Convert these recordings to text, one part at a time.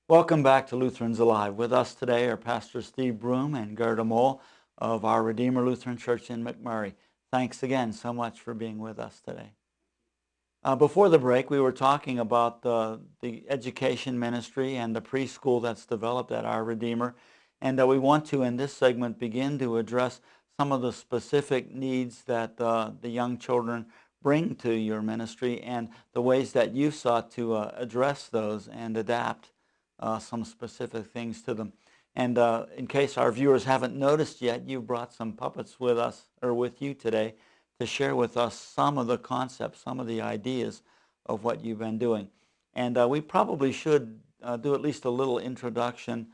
Welcome back to Lutherans Alive. With us today are Pastor Steve Broom and Gerda Moll of Our Redeemer Lutheran Church in McMurray. Thanks again so much for being with us today. Before the break, we were talking about the education ministry and the preschool that's developed at Our Redeemer, and we want to, in this segment, begin to address some of the specific needs that the young children bring to your ministry and the ways that you sought to address those and adapt some specific things to them. And in case our viewers haven't noticed yet, you brought some puppets with us or with you today to share with us some of the concepts, some of the ideas of what you've been doing. And we probably should do at least a little introduction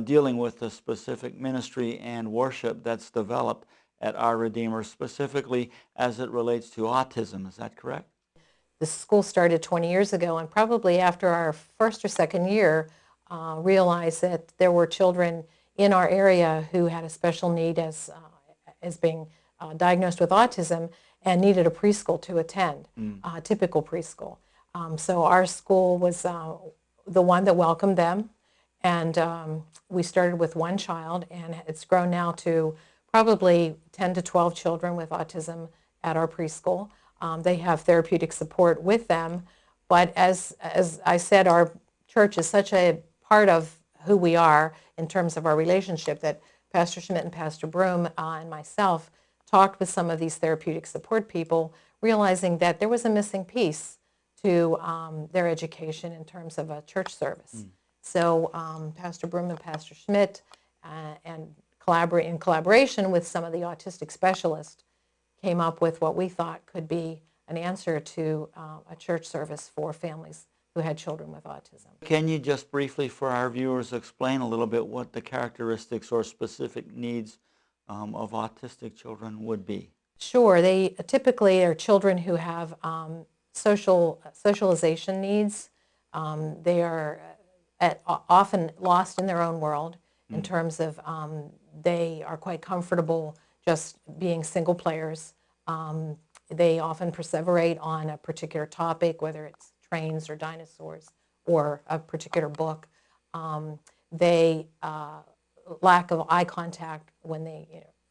dealing with the specific ministry and worship that's developed at Our Redeemer, specifically as it relates to autism. Is that correct? The school started 20 years ago, and probably after our first or second year, realized that there were children in our area who had a special need as being diagnosed with autism and needed a preschool to attend, a typical preschool. So our school was the one that welcomed them, and we started with one child, and it's grown now to probably 10 to 12 children with autism at our preschool. They have therapeutic support with them, but as I said, our church is such a part of who we are in terms of our relationship that Pastor Schmidt and Pastor Broom and myself talked with some of these therapeutic support people, realizing that there was a missing piece to their education in terms of a church service. So Pastor Broom and Pastor Schmidt, and in collaboration with some of the autistic specialists, came up with what we thought could be an answer to a church service for families who had children with autism. Can you just briefly, for our viewers, explain a little bit what the characteristics or specific needs of autistic children would be? Sure. They typically are children who have socialization needs. They are often lost in their own world in terms of they are quite comfortable just being single players. They often perseverate on a particular topic, whether it's trains or dinosaurs or a particular book. They lack of eye contact when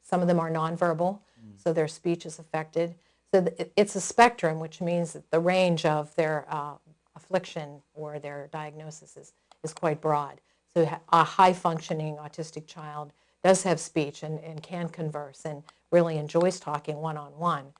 some of them are nonverbal, so their speech is affected. So it's a spectrum, which means that the range of their affliction or their diagnosis is quite broad. So a high-functioning autistic child does have speech and can converse and really enjoys talking one-on-one.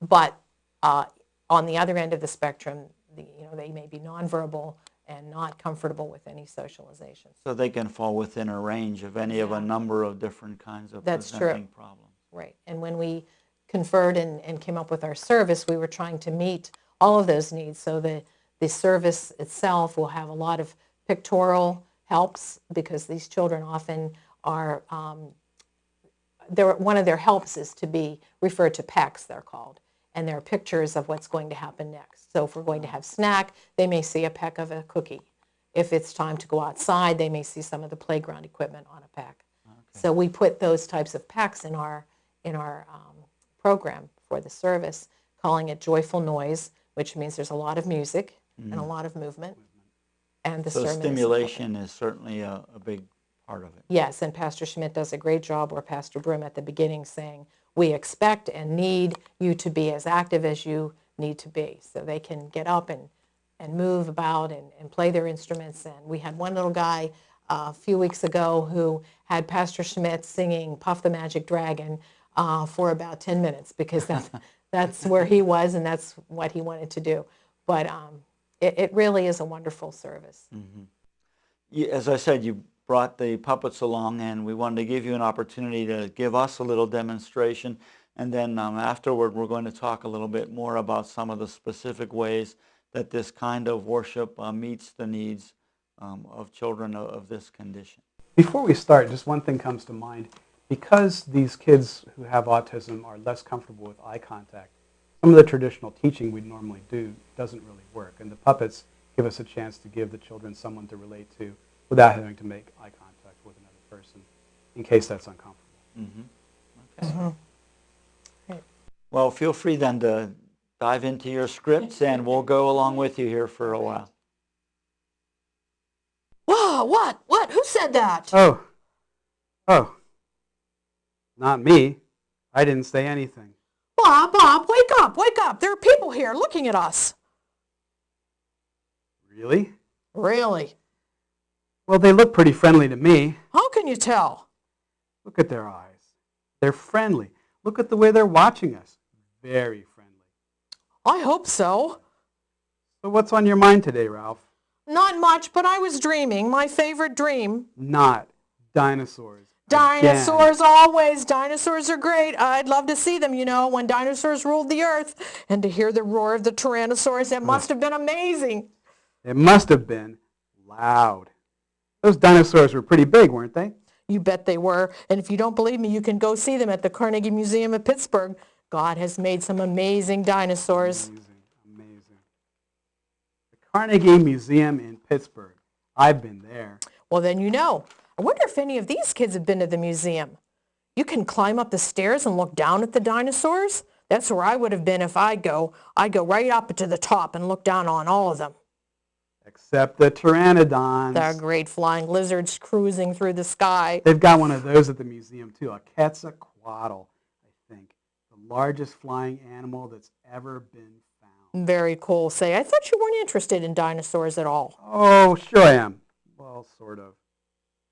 But on the other end of the spectrum, they may be nonverbal and not comfortable with any socialization. So they can fall within a range of any of a number of different kinds of presenting problems. Right. And when we conferred and came up with our service, we were trying to meet all of those needs. So the service itself will have a lot of pictorial helps because these children often are, one of their helps is to be referred to PECs, they're called. And there are pictures of what's going to happen next. So if we're going to have snack, they may see a peck of a cookie. If it's time to go outside, they may see some of the playground equipment on a peck. Okay. So we put those types of pecks in our program for the service, calling it joyful noise, which means there's a lot of music and a lot of movement. And the so stimulation is certainly a big part of it. Yes, and Pastor Schmidt does a great job, or Pastor Broom at the beginning, saying, we expect and need you to be as active as you need to be. So they can get up and move about and play their instruments. And we had one little guy a few weeks ago who had Pastor Schmidt singing Puff the Magic Dragon for about 10 minutes because that's where he was and that's what he wanted to do. But it really is a wonderful service. Mm-hmm. As I said, you brought the puppets along, and we wanted to give you an opportunity to give us a little demonstration, and then afterward we're going to talk a little bit more about some of the specific ways that this kind of worship meets the needs of children of this condition. Before we start, just one thing comes to mind. Because these kids who have autism are less comfortable with eye contact, some of the traditional teaching we normally do doesn't really work, and the puppets give us a chance to give the children someone to relate to without having to make eye contact with another person, in case that's uncomfortable. Mm-hmm. Okay. Right. Well, feel free then to dive into your scripts, and we'll go along with you here for a while. Whoa! Oh, what? What? Who said that? Oh, not me. I didn't say anything. Bob, wake up. There are people here looking at us. Really? Really? Well, they look pretty friendly to me. How can you tell? Look at their eyes. They're friendly. Look at the way they're watching us. Very friendly. I hope so. So what's on your mind today, Ralph? Not much, but I was dreaming. My favorite dream. Not dinosaurs. Dinosaurs always. Dinosaurs are great. I'd love to see them, when dinosaurs ruled the earth. And to hear the roar of the Tyrannosaurus, it must have been amazing. It must have been loud. Those dinosaurs were pretty big, weren't they? You bet they were. And if you don't believe me, you can go see them at the Carnegie Museum of Pittsburgh. God has made some amazing dinosaurs. Amazing. The Carnegie Museum in Pittsburgh. I've been there. Well, then you know. I wonder if any of these kids have been to the museum. You can climb up the stairs and look down at the dinosaurs. That's where I would have been if I'd go right up to the top and look down on all of them. Except the pteranodons. The great flying lizards cruising through the sky. They've got one of those at the museum, too. A Quetzalcoatl, I think. The largest flying animal that's ever been found. Very cool. Say, I thought you weren't interested in dinosaurs at all. Oh, sure I am. Well, sort of.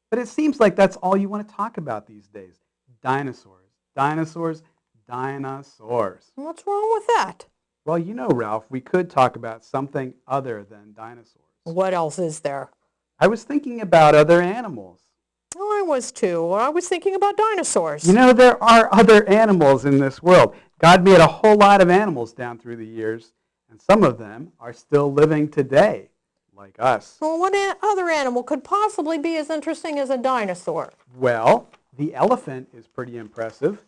But it seems like that's all you want to talk about these days. Dinosaurs. Dinosaurs. Dinosaurs. What's wrong with that? Well, Ralph, we could talk about something other than dinosaurs. What else is there? I was thinking about other animals. Oh, I was too. I was thinking about dinosaurs. There are other animals in this world. God made a whole lot of animals down through the years, and some of them are still living today, like us. Well, what other animal could possibly be as interesting as a dinosaur? Well, the elephant is pretty impressive.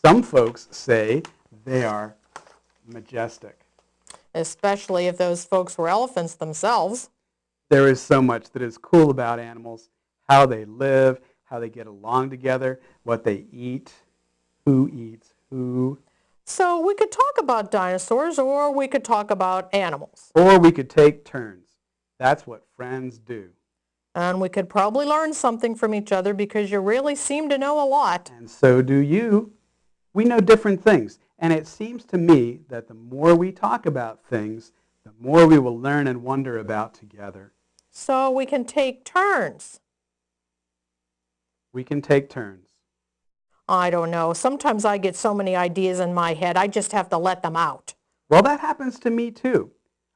Some folks say they are majestic. Especially if those folks were elephants themselves. There is so much that is cool about animals, how they live, how they get along together, what they eat, who eats who. So we could talk about dinosaurs, or we could talk about animals. Or we could take turns. That's what friends do. And we could probably learn something from each other because you really seem to know a lot. And so do you. We know different things. And it seems to me that the more we talk about things, the more we will learn and wonder about together. So we can take turns. We can take turns. I don't know. Sometimes I get so many ideas in my head, I just have to let them out. Well, that happens to me too.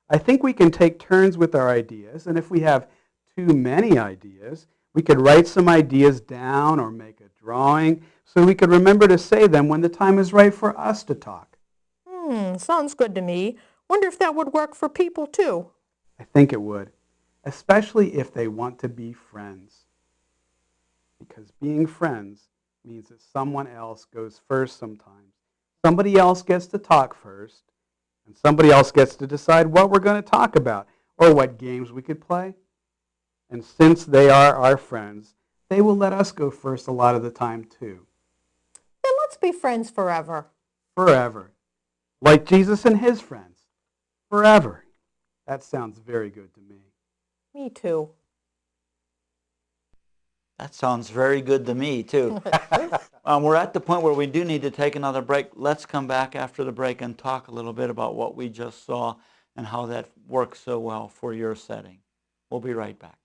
I think we can take turns with our ideas, and if we have too many ideas, we could write some ideas down or make a drawing so we could remember to say them when the time is right for us to talk. Sounds good to me. Wonder if that would work for people too. I think it would, especially if they want to be friends. Because being friends means that someone else goes first sometimes. Somebody else gets to talk first, and somebody else gets to decide what we're going to talk about or what games we could play. And since they are our friends, they will let us go first a lot of the time too. Then let's be friends forever. Forever. Like Jesus and his friends. Forever. That sounds very good to me. Me too. That sounds very good to me, too. We're at the point where we do need to take another break. Let's come back after the break and talk a little bit about what we just saw and how that works so well for your setting. We'll be right back.